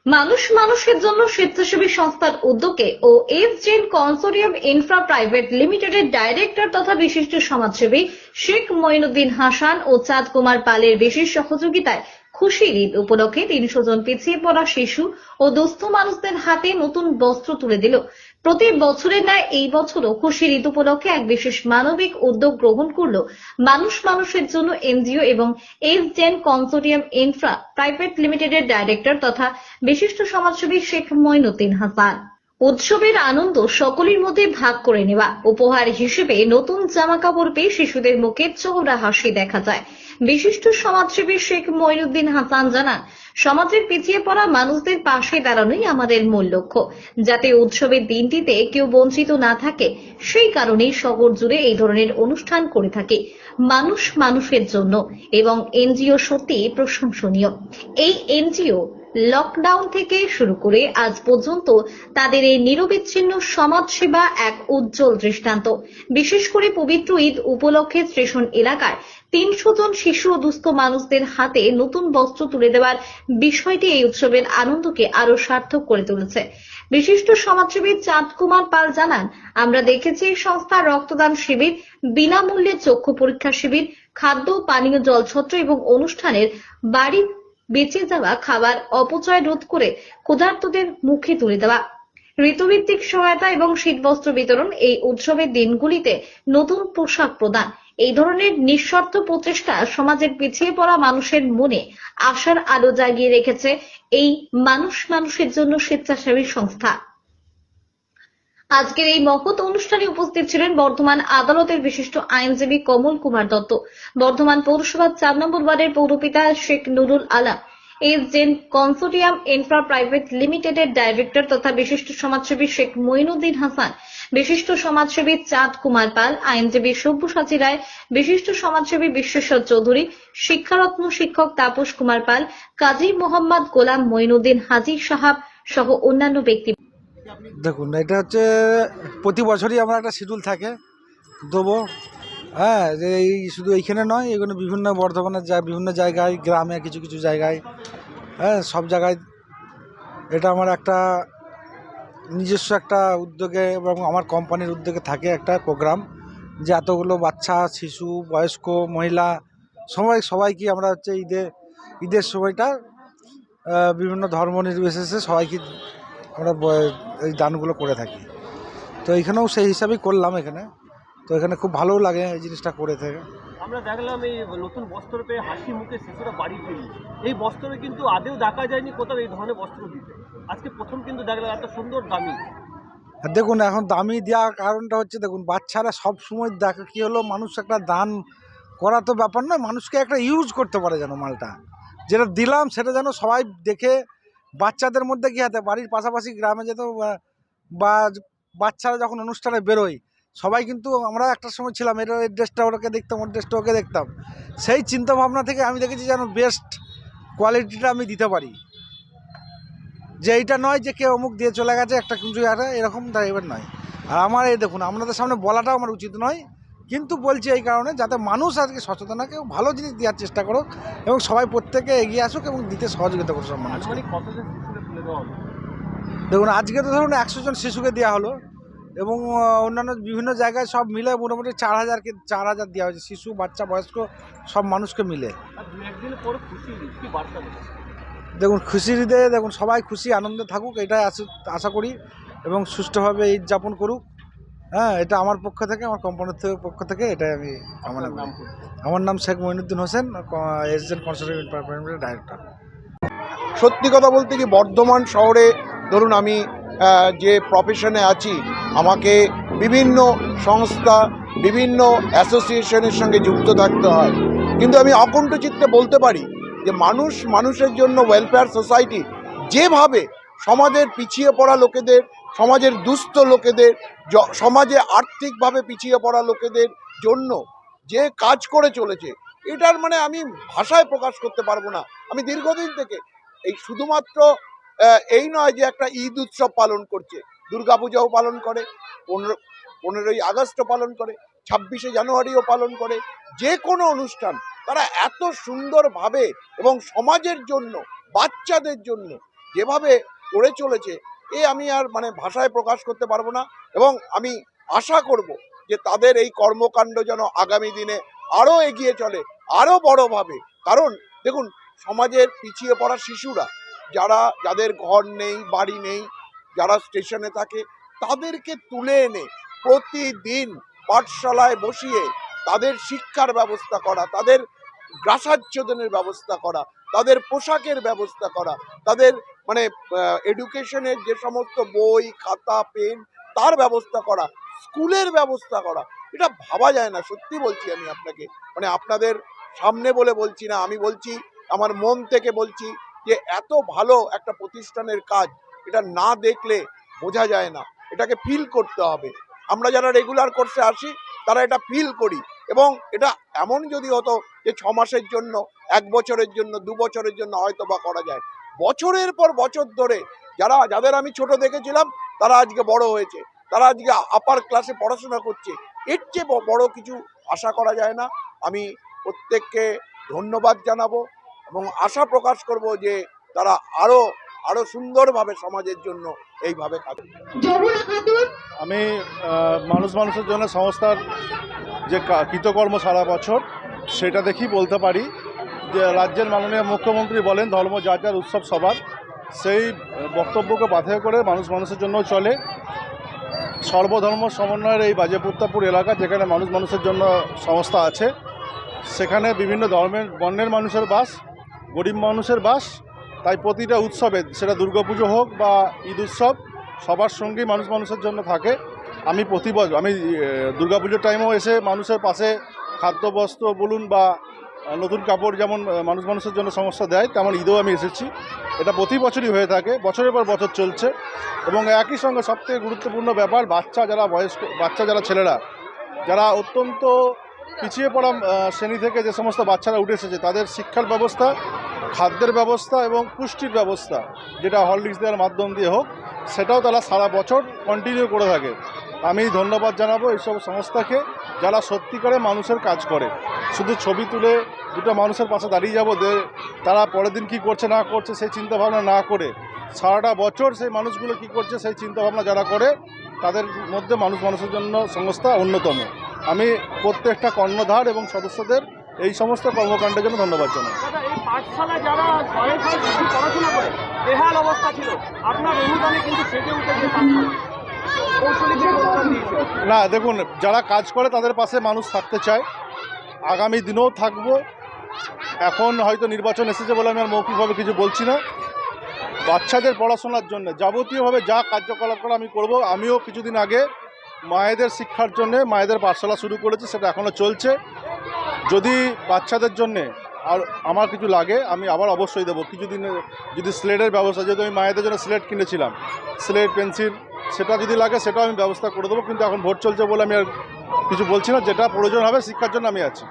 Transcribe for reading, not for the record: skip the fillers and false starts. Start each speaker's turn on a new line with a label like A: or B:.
A: মানুষ মানুষের জন্য স্বেচ্ছাসেবী সংস্থার উদ্যোগে ও এস-জেন কনসোর্টিয়াম ইনফ্রা প্রাইভেট লিমিটেডের ডাইরেক্টর তথা বিশিষ্ট সমাজসেবী শেখ মঈনুদ্দিন হাসান ও চাঁদ কুমার পালের বিশেষ সহযোগিতায় খুশির ঈদ উপলক্ষে ৩০০ জন পিছিয়ে পড়া শিশু ও দুস্থ মানুষদের হাতে নতুন বস্ত্র তুলে দিল। প্রতি বছরের ন্যায় এই বছরও খুশির ঈদ উপলক্ষে এক বিশেষ মানবিক উদ্যোগ গ্রহণ করল মানুষ মানুষের জন্য এনজিও এবং এস-জেন কনসোর্টিয়াম ইনফ্রা প্রাইভেট লিমিটেডের ডাইরেক্টর তথা বিশিষ্ট সমাজসেবী শেখ মঈনুদ্দিন হাসান। উৎসবের আনন্দ সকলের মধ্যে ভাগ করে নেওয়া, উপহার হিসেবে নতুন জামা কাপড় পেয়ে শিশুদের মুখে চওড়া হাসি দেখা যায়। বিশিষ্ট সমাজসেবী শেখ মঈনুদ্দিন হাসান জানান, সমাজের পিছিয়ে পড়া মানুষদের পাশে দাঁড়ানোই আমাদের মূল লক্ষ্য, যাতে উৎসবের দিনটিতে কেউ বঞ্চিত না থাকে। সেই কারণেই শহর জুড়ে এই ধরনের অনুষ্ঠান করে থাকে মানুষ মানুষের জন্য এবং এনজিও সত্যি প্রশংসনীয়। এই এনজিও লকডাউন থেকে শুরু করে আজ পর্যন্ত তাদের এই নিরবিচ্ছিন্ন সমাজসেবা এক উজ্জ্বল দৃষ্টান্ত। বিশেষ করে পবিত্র ঈদ উপলক্ষে স্টেশন এলাকায় ৩০০ জন শিশু ও দুস্থ মানুষদের হাতে নতুন বস্ত্র তুলে দেওয়ার বিষয়টি এই উৎসবের আনন্দকে আরো সার্থক করে তুলেছে। বিশিষ্ট সমাজসেবী চাঁদ কুমার পাল জানান, আমরা দেখেছি সংস্থা রক্তদান শিবির, বিনামূল্যে চক্ষু পরীক্ষা শিবির, খাদ্য পানীয় জলছত্র এবং অনুষ্ঠানের বাড়ি বেঁচে যাওয়া খাবার অপচয় রোধ করে ক্ষুধার্তদের মুখে তুলে দেওয়া, ঋতুভিত্তিক সহায়তা এবং শীতবস্ত্র বিতরণ, এই উৎসবের দিনগুলিতে নতুন পোশাক প্রদান। এই ধরনের নিঃস্বার্থ প্রচেষ্টা সমাজের পিছিয়ে পড়া মানুষের মনে আশার আলো জাগিয়ে রেখেছে এই মানুষ মানুষের জন্য স্বেচ্ছাসেবী সংস্থা। আজকের এই মহৎ অনুষ্ঠানে উপস্থিত ছিলেন বর্ধমান আদালতের বিশিষ্ট আইনজীবী কমল কুমার দত্ত, বর্ধমান পৌরসভার ৪ নম্বর ওয়ার্ডের পৌরপিতা শেখ নুরুল আলম, এস-জেন কনসোর্টিয়াম ইনফ্রা প্রাইভেট লিমিটেডের ডাইরেক্টর তথা বিশিষ্ট সমাজসেবী শেখ মঈনুদ্দিন হাসান, বিশিষ্ট সমাজসেবী চাঁদ কুমার পাল, আইনজীবী সব্যসাচী রায়, বিশিষ্ট সমাজসেবী বিশ্বেশ্বর চৌধুরী, শিক্ষারত্ন শিক্ষক তাপস কুমার পাল, কাজী মোহাম্মদ গোলাম মঈনুদ্দিন হাজী সাহাব সহ অন্যান্য ব্যক্তি।
B: দেখুন, এটা হচ্ছে প্রতি বছরই আমরা একটা শিডিউল থাকে দেবো। হ্যাঁ, যে এই শুধু এইখানে নয়, এগুলো বিভিন্ন বর্ধমানের বিভিন্ন জায়গায়, গ্রামে কিছু কিছু জায়গায়, হ্যাঁ সব জায়গায় এটা আমার একটা নিজস্ব একটা উদ্যোগে এবং আমার কোম্পানির উদ্যোগে থাকে একটা প্রোগ্রাম, যে এতগুলো বাচ্চা, শিশু, বয়স্ক, মহিলা সবাইকে আমরা হচ্ছে ঈদের সময়টা বিভিন্ন ধর্ম নির্বিশেষে সবাইকে আমরা এই দানগুলো করে থাকি। তো এইখানেও সেই হিসাবেই করলাম এখানে। তো এখানে খুব ভালোও লাগে এই জিনিসটা করে থেকে।
C: আমরা দেখলাম এই নতুন বস্ত্র পেয়ে হাসি মুখে শিশুরা বাড়ি ফিরল। এই বস্ত্রে কিন্তু আদেও দেখা যায়নি কোথাও এই ধরনের বস্ত্র দিতে। আজকে প্রথম কিন্তু দেখলাম এত সুন্দর দামি।
B: আর দেখুন, এখন দামি দেওয়ার কারণটা হচ্ছে, দেখুন বাচ্চারা সব সময় দেখা কী হলো, মানুষ একটা দান করা তো ব্যাপার নয়, মানুষকে একটা ইউজ করতে পারে যেন মালটা, যেটা দিলাম সেটা যেন সবাই দেখে বাচ্চাদের মধ্যে কী হাতে বাড়ির পাশাপাশি গ্রামে যেত বা বাচ্চারা যখন অনুষ্ঠানে বেরোয়, সবাই কিন্তু আমরা একটা সময় ছিলাম এর ড্রেসটা ওকে দেখতাম, ওর ড্রেসটা ওকে দেখতাম, সেই চিন্তা ভাবনা থেকে আমি দেখেছি যেন বেস্ট কোয়ালিটিটা আমি দিতে পারি, যে এইটা নয় যে কেউ অমুক দিয়ে চলে গেছে একটা কিছু একটা এরকম এবার নয়। আর আমার এই দেখুন, আপনাদের সামনে বলাটাও আমার উচিত নয়, কিন্তু বলছি এই কারণে যাতে মানুষ আজকে সচেতন হয়, কেউ ভালো জিনিস দেওয়ার চেষ্টা করুক এবং সবাই প্রত্যেকে এগিয়ে আসুক এবং দিতে সহযোগিতা করুক সব মানুষ। দেখুন, আজকে তো ধরুন 100 জন শিশুকে দেওয়া হলো এবং অন্যান্য বিভিন্ন জায়গায় সব মিলে মোটামুটি 4,000 দেওয়া হয়েছে, শিশু, বাচ্চা, বয়স্ক সব মানুষকে মিলে। দেখুন, খুশির ঈদে দেখুন সবাই খুশি আনন্দে থাকুক, এটাই আশা করি এবং সুষ্ঠুভাবে ঈদ যাপন করুক। হ্যাঁ, এটা আমার পক্ষ থেকে, আমার কোম্পানির পক্ষ থেকে এটাই আমি কামনা করি। আমার নাম Sheikh Moinuddin Hossain, S-gen consortium infra private লিমিটেডের ডাইরেক্টর।
D: সত্যি কথা বলতে কি, বর্ধমান শহরে ধরুন আমি যে প্রফেশনে আছি, আমাকে বিভিন্ন সংস্থা, বিভিন্ন অ্যাসোসিয়েশনের সঙ্গে যুক্ত থাকতে হয়, কিন্তু আমি অকুণ্ঠ চিত্তে বলতে পারি যে মানুষ মানুষের জন্য ওয়েলফেয়ার সোসাইটি যেভাবে সমাজের পিছিয়ে পড়া লোকেদের, সমাজের দুস্থ লোকেদের, সমাজে আর্থিকভাবে পিছিয়ে পড়া লোকেদের জন্য যে কাজ করে চলেছে, এটার মানে আমি ভাষায় প্রকাশ করতে পারবো না। আমি দীর্ঘদিন থেকে এই শুধুমাত্র এই নয় যে একটা ঈদ উৎসব পালন করছে, দুর্গাপূজাও পালন করে, 15ই আগস্টও পালন করে, 26শে জানুয়ারিও পালন করে, যে কোনো অনুষ্ঠান তারা এত সুন্দরভাবে এবং সমাজের জন্য, বাচ্চাদের জন্য যেভাবে করে চলেছে আমি আর মানে ভাষায় প্রকাশ করতে পারবো না। এবং আমি আশা করব যে তাদের এই কর্মকাণ্ড যেন আগামী দিনে আরও এগিয়ে চলে, আরও বড়ভাবে। কারণ দেখুন, সমাজের পিছিয়ে পড়া শিশুরা যাদের ঘর নেই, বাড়ি নেই, যারা স্টেশনে থাকে, তাদেরকে তুলে এনে প্রতিদিন পাঠশালায় বসিয়ে তাদের শিক্ষার ব্যবস্থা করা, তাদের গ্রাসাচ্ছাদনের ব্যবস্থা করা, তাদের পোশাকের ব্যবস্থা করা, তাদের মানে এডুকেশনের যে সমস্ত বই, খাতা, পেন তার ব্যবস্থা করা, স্কুলের ব্যবস্থা করা, এটা ভাবা যায় না। সত্যি বলছি আমি আপনাকে, মানে আপনাদের সামনে বলে বলছি না, আমি বলছি আমার মন থেকে বলছি যে এত ভালো একটা প্রতিষ্ঠানের কাজ, এটা না দেখলে বোঝা যায় না, এটাকে ফিল করতে হবে। আমরা যারা রেগুলার কোর্সে আসি তারা এটা ফিল করি। এবং এটা এমন যদি হতো যে 6 মাসের জন্য, 1 বছরের জন্য, 2 বছরের জন্য হয়তো বা করা যায়, বছরের পর বছর ধরে যাদের আমি ছোট দেখেছিলাম তারা আজকে বড় হয়েছে, তারা আজকে আপার ক্লাসে পড়াশোনা করছে, এর চেয়ে বড় কিছু আশা করা যায় না। আমি প্রত্যেককে ধন্যবাদ জানাবো এবং আশা প্রকাশ করব যে তারা আরো সুন্দরভাবে সমাজের জন্য এইভাবে কাজ করবে।
E: আমি মানুষের জন্য সংস্থার যে কৃতকর্ম সারা বছর, সেটা দেখেই বলতে পারি যে রাজ্যের মাননীয় মুখ্যমন্ত্রী বলেন ধর্ম যার যার উৎসব সবার, সেই বক্তব্যকে বাধ্য করে মানুষের জন্য চলে। সর্বধর্ম সমন্বয়ের এই বাজেপ্রতাপপুর এলাকা, যেখানে মানুষের জন্য সংস্থা আছে, সেখানে বিভিন্ন ধর্মের বর্ণের মানুষের বাস, গরিব মানুষের বাস। তাই প্রতিটা উৎসবে, সেটা দুর্গাপুজো হোক বা ঈদ উৎসব, সবার সঙ্গেই মানুষের জন্য থাকে। আমি প্রতি বছর, আমি দুর্গাপুজোর টাইমেও এসে মানুষের পাশে খাদ্যবস্ত্র বলুন বা নতুন কাপড় যেমন মানুষের জন্য সংস্থা দেয়, তেমন ঈদেও আমি এসেছি। এটা প্রতি বছরই হয়ে থাকে, বছরের পর বছর চলছে। এবং একই সঙ্গে সবথেকে গুরুত্বপূর্ণ ব্যাপার, বাচ্চা যারা ছেলেরা, যারা অত্যন্ত পিছিয়ে পড়া শ্রেণী থেকে যে সমস্ত বাচ্চারা উঠে এসেছে, তাদের শিক্ষার ব্যবস্থা, খাদ্যের ব্যবস্থা এবং পুষ্টির ব্যবস্থা, যেটা হরলিক্স দেওয়ার মাধ্যম দিয়ে হোক, সেটাও তারা সারা বছর কন্টিনিউ করে থাকে। আমি ধন্যবাদ জানাবো এইসব সংস্থাকে, যারা সত্যিকারে মানুষের কাজ করে। শুধু ছবি তুলে দুটো মানুষের পাশে দাঁড়িয়ে যাবো, তারা পরের দিন কী করছে না করছে সেই চিন্তাভাবনা না করে, সারাটা বছর সেই মানুষগুলো কী করছে সেই চিন্তাভাবনা যারা করে, তাদের মধ্যে মানুষের জন্য সংস্থা অন্যতম। আমি প্রত্যেকটা কর্ণধার এবং সদস্যদের এই সমস্ত কর্মকাণ্ডের জন্য ধন্যবাদ জানাই।
C: এই পাঠশালা যারা পড়াশোনা করে বেহাল অবস্থা ছিল, আপনার অনুদানে কিন্তু সেজে উঠেছে
E: না, দেখুন, যারা কাজ করে তাদের পাশে মানুষ থাকতে চায়, আগামী দিনেও থাকবো। এখন হয়তো নির্বাচন এসেছে বলে আমি আর মৌখিকভাবে কিছু বলছি না। বাচ্চাদের পড়াশোনার জন্য যাবতীয়ভাবে যা কার্যকলাপ করা আমি করব। আমিও কিছুদিন আগে মায়েদের শিক্ষার জন্য মায়েদের পাঠশালা শুরু করেছি, সেটা এখনও চলছে। যদি বাচ্চাদের জন্যে আর আমার কিছু লাগে আমি আবার অবশ্যই দেবো। কিছুদিন যদি স্লেটের ব্যবস্থা, যেহেতু আমি মায়েদের জন্য স্লেট কিনেছিলাম, স্লেট, পেন্সিল, সেটা যদি লাগে সেটাও আমি ব্যবস্থা করে দেবো। কিন্তু এখন ভোট চলছে বলে আমি আর কিছু বলছি না। যেটা প্রয়োজন হবে শিক্ষার জন্য আমি আছি।